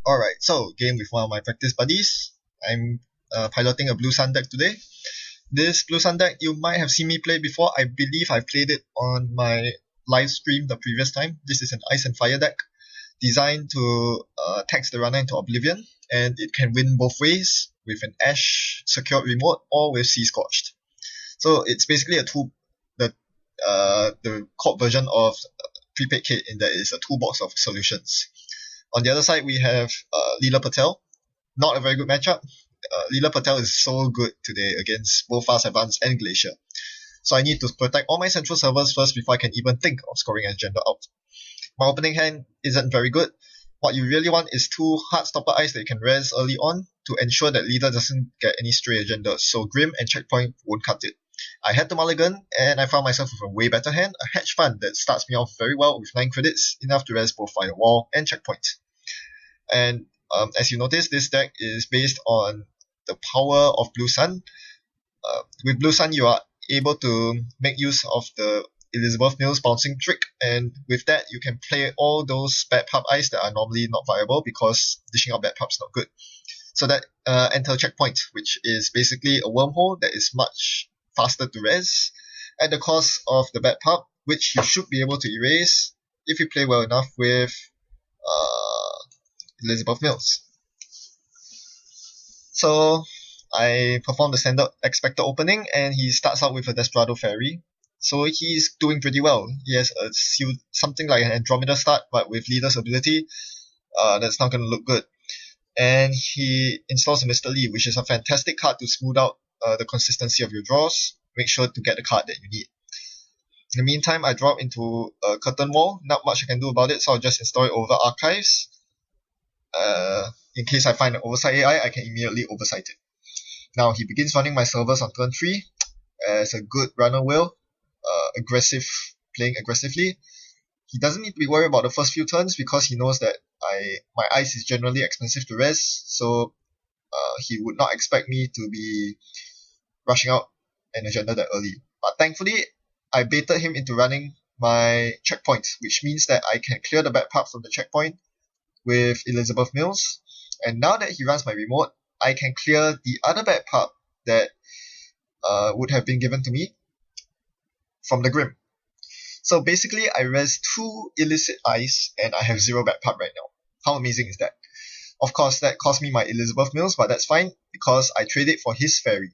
Alright, so game with one of my practice buddies. I'm piloting a Blue Sun deck today. This Blue Sun deck, you might have seen me play before. I believe I played it on my live stream the previous time. This is an Ice and Fire deck designed to tax the runner into Oblivion, and it can win both ways with an Ash secured remote or with Sea Scorched. So it's basically the core version of prepaid kit in that it's a toolbox of solutions. On the other side, we have Leela Patel. Not a very good matchup. Leela Patel is so good today against both Fast Advance and Glacier. So I need to protect all my central servers first before I can even think of scoring Agenda out. My opening hand isn't very good. What you really want is two Heartstopper Ice that you can res early on to ensure that Leela doesn't get any stray agendas, so Grim and Checkpoint won't cut it. I had to mulligan, and I found myself with a way better hand, a Hedge Fund that starts me off very well with 9 credits, enough to res both Firewall and Checkpoint. And as you notice, this deck is based on the power of Blue Sun. With Blue Sun, you are able to make use of the Elizabeth Mills bouncing trick, and with that, you can play all those bad pub ice that are normally not viable because dishing out bad pub's not good. So that enter Checkpoint, which is basically a wormhole that is much faster to res at the cost of the bad pub, which you should be able to erase if you play well enough with Elizabeth Mills. So I perform the standard expected opening, and he starts out with a Desperado Fairy. So he's doing pretty well. He has something like an Andromeda start, but with Leader's ability, that's not going to look good. And he installs a Mr. Lee, which is a fantastic card to smooth out the consistency of your draws. Make sure to get the card that you need. In the meantime, I drop into a Curtain Wall. Not much I can do about it, so I'll just install it over Archives. In case I find an Oversight AI, I can immediately Oversight it. Now he begins running my servers on turn 3 as a good runner will, playing aggressively. He doesn't need to be worried about the first few turns because he knows that my ice is generally expensive to res, so he would not expect me to be rushing out an agenda that early. But thankfully, I baited him into running my checkpoint, which means that I can clear the back part from the checkpoint with Elizabeth Mills. And now that he runs my remote, I can clear the other back part that would have been given to me from the Grim. So basically, I res 2 illicit ice and I have 0 back part right now. How amazing is that? Of course, that cost me my Elizabeth Mills, but that's fine because I trade it for his Fairy.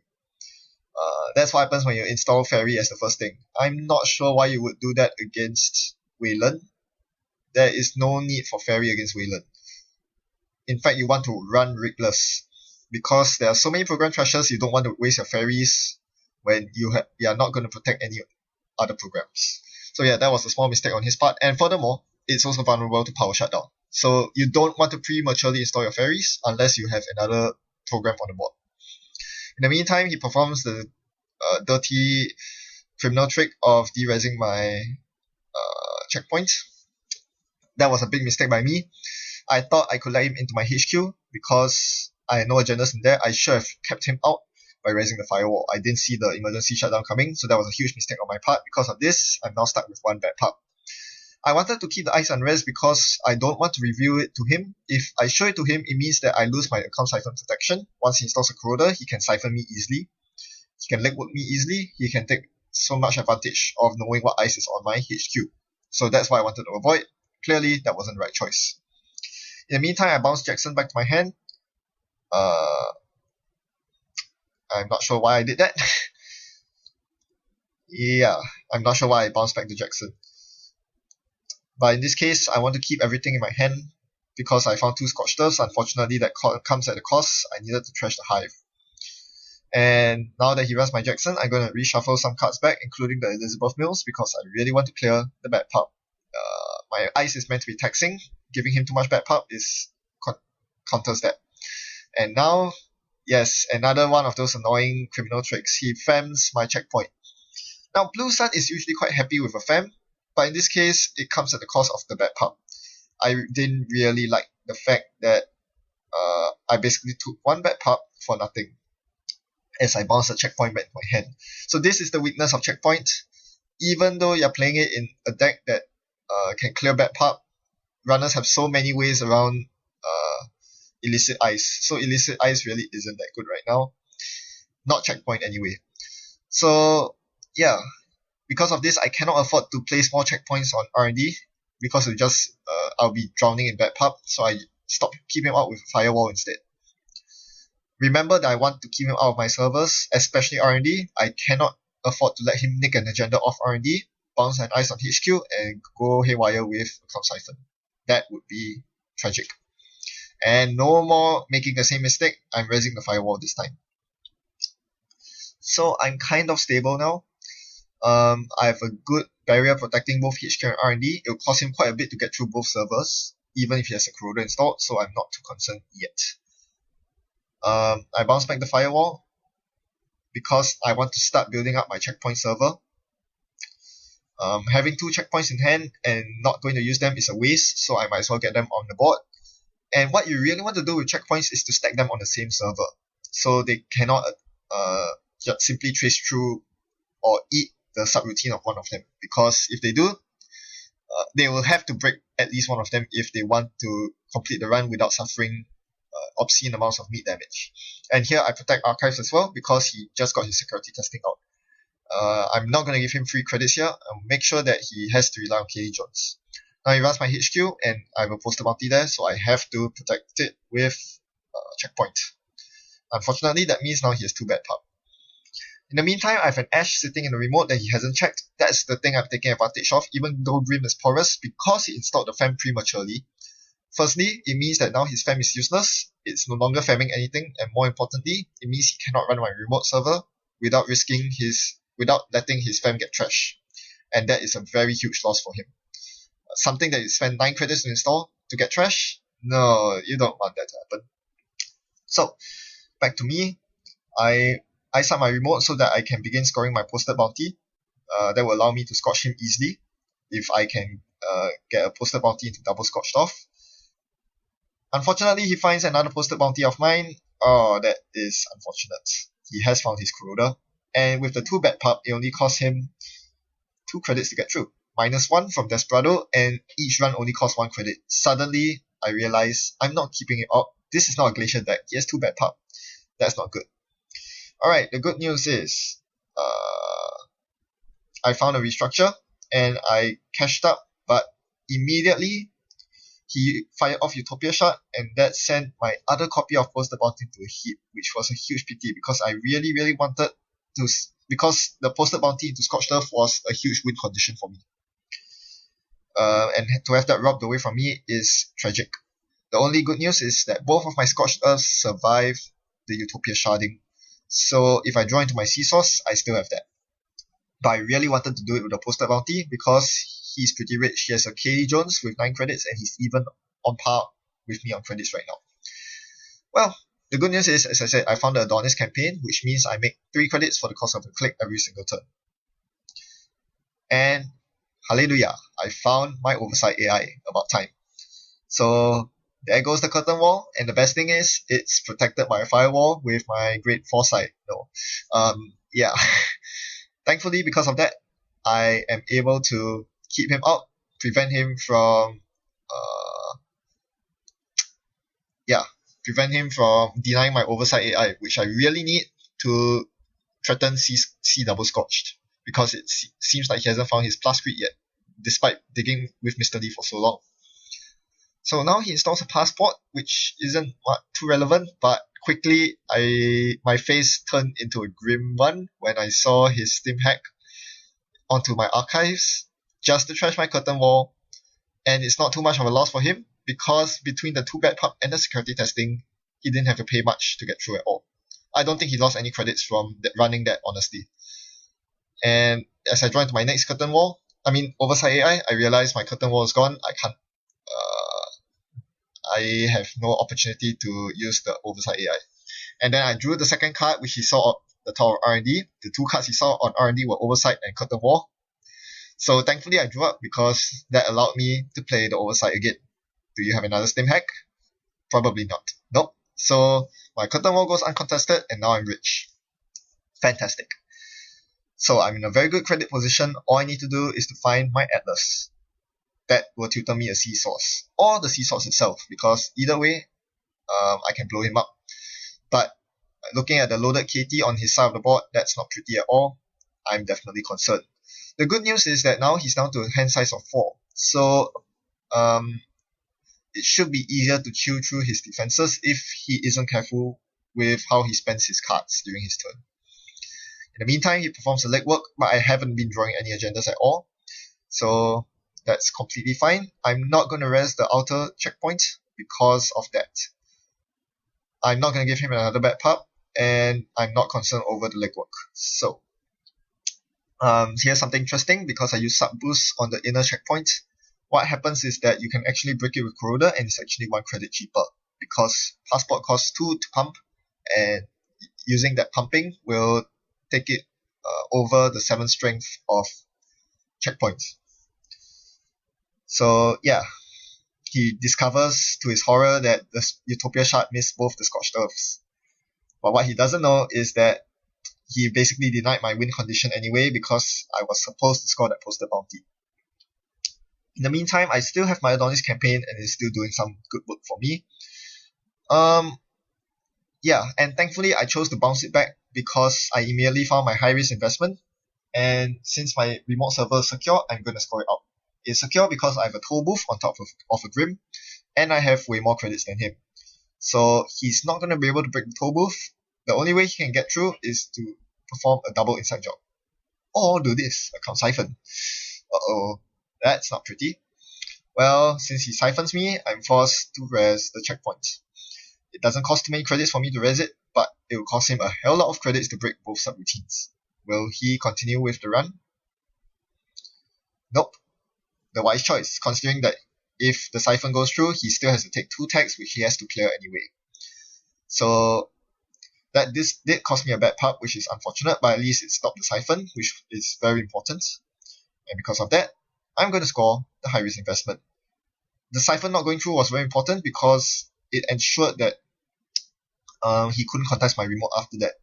That's what happens when you install Fairy as the first thing. I'm not sure why you would do that against Wayland. There is no need for Fairy against Wayland. In fact, you want to run Rigless because there are so many program trashers, you don't want to waste your Fairies when you are not going to protect any other programs. So yeah, that was a small mistake on his part. And furthermore, it's also vulnerable to power shutdown. So you don't want to prematurely install your Fairies unless you have another program on the board. In the meantime, he performs the dirty criminal trick of de-resing my checkpoint. That was a big mistake by me. I thought I could let him into my HQ because I had no agendas in there. I should have kept him out by raising the firewall. I didn't see the emergency shutdown coming, so that was a huge mistake on my part. Because of this, I'm now stuck with 1 bad pub. I wanted to keep the ice unres because I don't want to reveal it to him. If I show it to him, it means that I lose my account siphon protection. Once he installs a corroder, he can siphon me easily. He can legwork me easily. He can take so much advantage of knowing what ice is on my HQ. So that's what I wanted to avoid. Clearly, that wasn't the right choice. In the meantime, I bounced Jackson back to my hand. I'm not sure why I did that. Yeah, I'm not sure why I bounced back to Jackson. But in this case, I want to keep everything in my hand because I found 2 Scorched Earths. Unfortunately, that comes at a cost. I needed to trash the Hive. And now that he runs my Jackson, I'm going to reshuffle some cards back, including the Elizabeth Mills, because I really want to clear the bad pub. My ice is meant to be taxing. Giving him too much bad pub is counters that. And now, yes, another one of those annoying criminal tricks. He fams my checkpoint. Now, Blue Sun is usually quite happy with a fam, but in this case, it comes at the cost of the bad pub. I didn't really like the fact that I basically took 1 bad pub for nothing, as I bounced a checkpoint back in my hand. So this is the weakness of checkpoint. Even though you're playing it in a deck that can clear bad pub, runners have so many ways around illicit eyes. So illicit eyes really isn't that good right now. Not checkpoint anyway. So yeah, because of this, I cannot afford to place more checkpoints on R&D because I'll be drowning in bad pub. So I stopped keeping him out with firewall instead. Remember that I want to keep him out of my servers, especially R&D. I cannot afford to let him nick an agenda off R&D, bounce an ice on HQ, and go haywire with a Cloud Siphon. That would be tragic. And no more making the same mistake. I'm raising the firewall this time. So I'm kind of stable now. I have a good barrier protecting both HQ and R&D. It will cost him quite a bit to get through both servers, even if he has a corroder installed, so I'm not too concerned yet. I bounce back the firewall because I want to start building up my checkpoint server. Having 2 checkpoints in hand and not going to use them is a waste, so I might as well get them on the board. And what you really want to do with checkpoints is to stack them on the same server, so they cannot just simply trace through or eat the subroutine of one of them. Because if they do, they will have to break at least one of them if they want to complete the run without suffering obscene amounts of meat damage. And here I protect archives as well because he just got his security testing out. I'm not going to give him free credits here. I'll make sure that he has to rely on KD Jones. Now he runs my HQ and I have a poster bounty there, so I have to protect it with checkpoint. Unfortunately, that means now he has 2 bad pub. In the meantime, I have an Ash sitting in the remote that he hasn't checked. That's the thing I'm taking advantage of, even though Grim is porous, because he installed the FAM prematurely. Firstly, it means that now his FAM is useless. It's no longer FAMing anything, and more importantly, it means he cannot run my remote server without letting his FAM get trashed. And that is a very huge loss for him. Something that you spend 9 credits to install to get trashed? No, you don't want that to happen. So, back to me. I start my remote so that I can begin scoring my posted bounty. That will allow me to scotch him easily if I can get a posted bounty into double scotched off. Unfortunately, he finds another posted bounty of mine. Oh, that is unfortunate. He has found his corroder. And with the 2 bad pub, it only costs him 2 credits to get through. -1 from Desperado, and each run only costs 1 credit. Suddenly, I realize I'm not keeping it up. This is not a Glacier deck. He has 2 bad pub. That's not good. Alright, the good news is I found a restructure and I cashed up, but immediately he fired off Utopia Shard, and that sent my other copy of Posted Bounty into a heap, which was a huge pity because I really wanted to, because the Posted Bounty into Scorched Earth was a huge win condition for me. And to have that robbed away from me is tragic. The only good news is that both of my Scorched Earths survive the Utopia Sharding. So if I draw into my sea source, I still have that. But I really wanted to do it with a Posted Bounty because he's pretty rich. He has a KD Jones with 9 credits and he's even on par with me on credits right now. Well, the good news is, as I said, I found the Adonis campaign, which means I make 3 credits for the cost of a click every single turn. And hallelujah, I found my Oversight AI, about time. So there goes the curtain wall, and the best thing is, it's protected by a firewall with my great foresight. Yeah. Thankfully, because of that, I am able to keep him out, prevent him from denying my Oversight AI, which I really need to threaten C double scotched, because it seems like he hasn't found his plus crit yet, despite digging with Mr. Lee for so long. So now he installs a passport, which isn't too relevant, but quickly my face turned into a grim one when I saw his Steam hack onto my archives just to trash my curtain wall. And it's not too much of a loss for him, because between the 2 bad pub and the security testing, he didn't have to pay much to get through at all. I don't think he lost any credits from running that, honestly. And as I draw into my next curtain wall, Oversight AI, I realize my curtain wall is gone. I have no opportunity to use the Oversight AI. And then I drew the second card, which he saw on the top of R&D. The 2 cards he saw on R&D were Oversight and Curtain Wall. So thankfully I drew up, because that allowed me to play the Oversight again. Do you have another Steam hack? Probably not. Nope. So my Curtain Wall goes uncontested, and now I'm rich. Fantastic. So I'm in a very good credit position. All I need to do is to find my Atlas. That will tutor me a sea source, or the sea source itself, because either way, I can blow him up. But looking at the loaded KT on his side of the board, that's not pretty at all. I'm definitely concerned. The good news is that now he's down to a hand size of 4. So it should be easier to chew through his defenses if he isn't careful with how he spends his cards during his turn. In the meantime, he performs the legwork, but I haven't been drawing any agendas at all. So that's completely fine. I'm not going to res the outer checkpoint because of that. I'm not going to give him another bad pup, and I'm not concerned over the legwork. So here's something interesting because I use sub boost on the inner checkpoint. What happens is that you can actually break it with Corroder, and it's actually 1 credit cheaper because Passport costs 2 to pump, and using that pumping will take it over the 7 strength of checkpoints. So yeah, he discovers to his horror that the Utopia Shard missed both the Scorched Earths. But what he doesn't know is that he basically denied my win condition anyway because I was supposed to score that posted bounty. In the meantime, I still have my Adonis campaign and it's still doing some good work for me. Yeah, and thankfully I chose to bounce it back because I immediately found my high risk investment, and since my remote server is secure, I'm going to score it out. It's secure because I have a toll booth on top of a Grim, and I have way more credits than him. So he's not going to be able to break the toll booth. The only way he can get through is to perform a double inside job. Or do this, account siphon. Uh-oh, that's not pretty. Well, since he siphons me, I'm forced to res the checkpoint. It doesn't cost too many credits for me to res it, but it will cost him a hell lot of credits to break both subroutines. Will he continue with the run? Nope. The wise choice, considering that if the siphon goes through, he still has to take 2 tags, which he has to clear anyway. So that this did cost me a bad pup, which is unfortunate, but at least it stopped the siphon, which is very important. And because of that, I'm going to score the high risk investment. The siphon not going through was very important because it ensured that he couldn't contest my remote after that.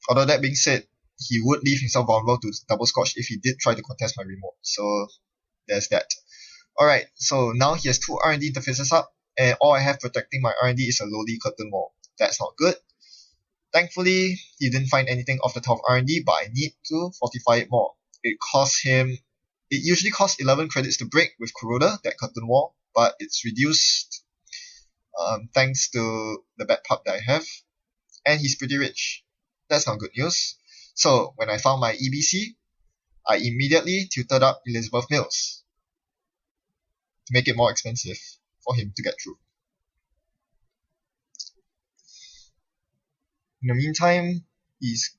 Although that being said, he would leave himself vulnerable to double scotch if he did try to contest my remote. So there's that. Alright, so now he has 2 R&D interfaces up, and all I have protecting my R&D is a lowly curtain wall. That's not good. Thankfully, he didn't find anything off the top of R&D, but I need to fortify it more. It usually costs 11 credits to break with Corroder, that curtain wall, but it's reduced thanks to the bad pup that I have. And he's pretty rich. That's not good news. So when I found my EBC, I immediately tutored up Elizabeth Mills to make it more expensive for him to get through. In the meantime, he's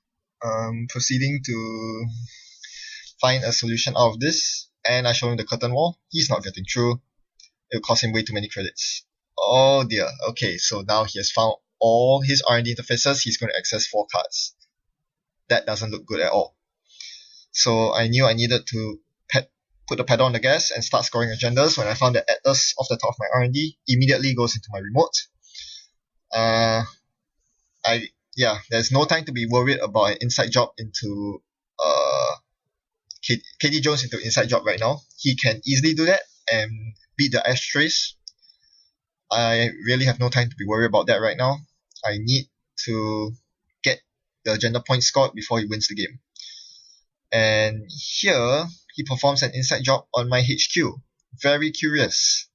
proceeding to find a solution out of this, and I show him the curtain wall. He's not getting through. It'll cost him way too many credits. Oh dear. Okay, so now he has found all his R&D interfaces. He's going to access 4 cards. That doesn't look good at all. So I knew I needed to put the pedal on the gas and start scoring agendas when I found that Atlas off the top of my R&D immediately goes into my remote. There's no time to be worried about an inside job into KD Jones into inside job right now. He can easily do that and beat the ashtrays. I really have no time to be worried about that right now. I need to get the agenda points scored before he wins the game. And here, he performs an inside job on my HQ. Very curious.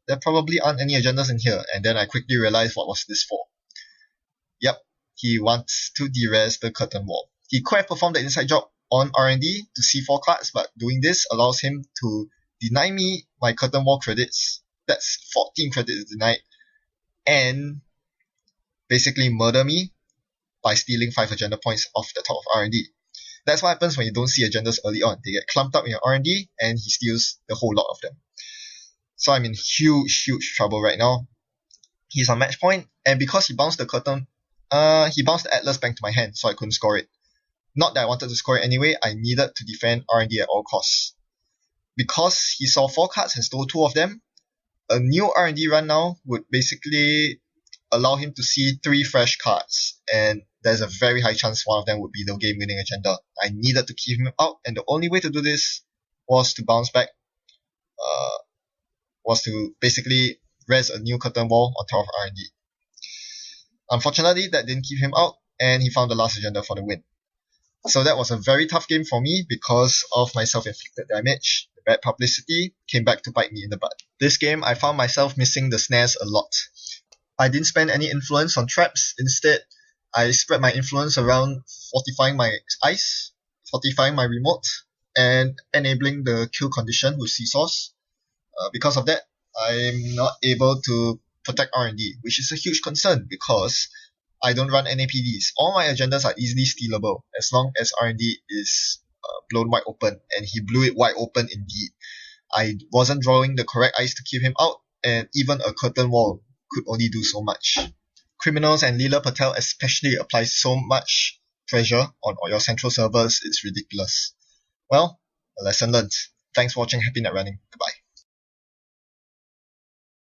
There probably aren't any agendas in here, and then I quickly realized what was this for. Yep, he wants to de-res the curtain wall. He could have performed the inside job on R&D to C4 cards, but doing this allows him to deny me my curtain wall credits. That's 14 credits denied, and basically murder me by stealing 5 agenda points off the top of R&D. That's what happens when you don't see agendas early on. They get clumped up in your R&D, and he steals the whole lot of them. So I'm in huge trouble right now. He's on match point, and because he bounced the curtain, he bounced the Atlas back to my hand, so I couldn't score it. Not that I wanted to score it anyway, I needed to defend R&D at all costs. Because he saw 4 cards and stole 2 of them, a new R&D run now would basically allow him to see 3 fresh cards, and there's a very high chance one of them would be the game-winning agenda. I needed to keep him out, and the only way to do this was to bounce back, was to basically raise a new curtain wall on top of R&D. Unfortunately, that didn't keep him out, and he found the last agenda for the win. So that was a very tough game for me because of my self-inflicted damage. The bad publicity came back to bite me in the butt. This game, I found myself missing the snares a lot. I didn't spend any influence on traps. Instead, I spread my influence around fortifying my ice, fortifying my remote, and enabling the kill condition with seesaws. Because of that, I'm not able to protect R&D, which is a huge concern because I don't run NAPDs. All my agendas are easily stealable as long as R&D is blown wide open, and he blew it wide open indeed. I wasn't drawing the correct ice to keep him out, and even a curtain wall could only do so much. Criminals and Leela Patel especially apply so much pressure on your central servers, it's ridiculous. Well, a lesson learned. Thanks for watching Happy Net Running. Goodbye.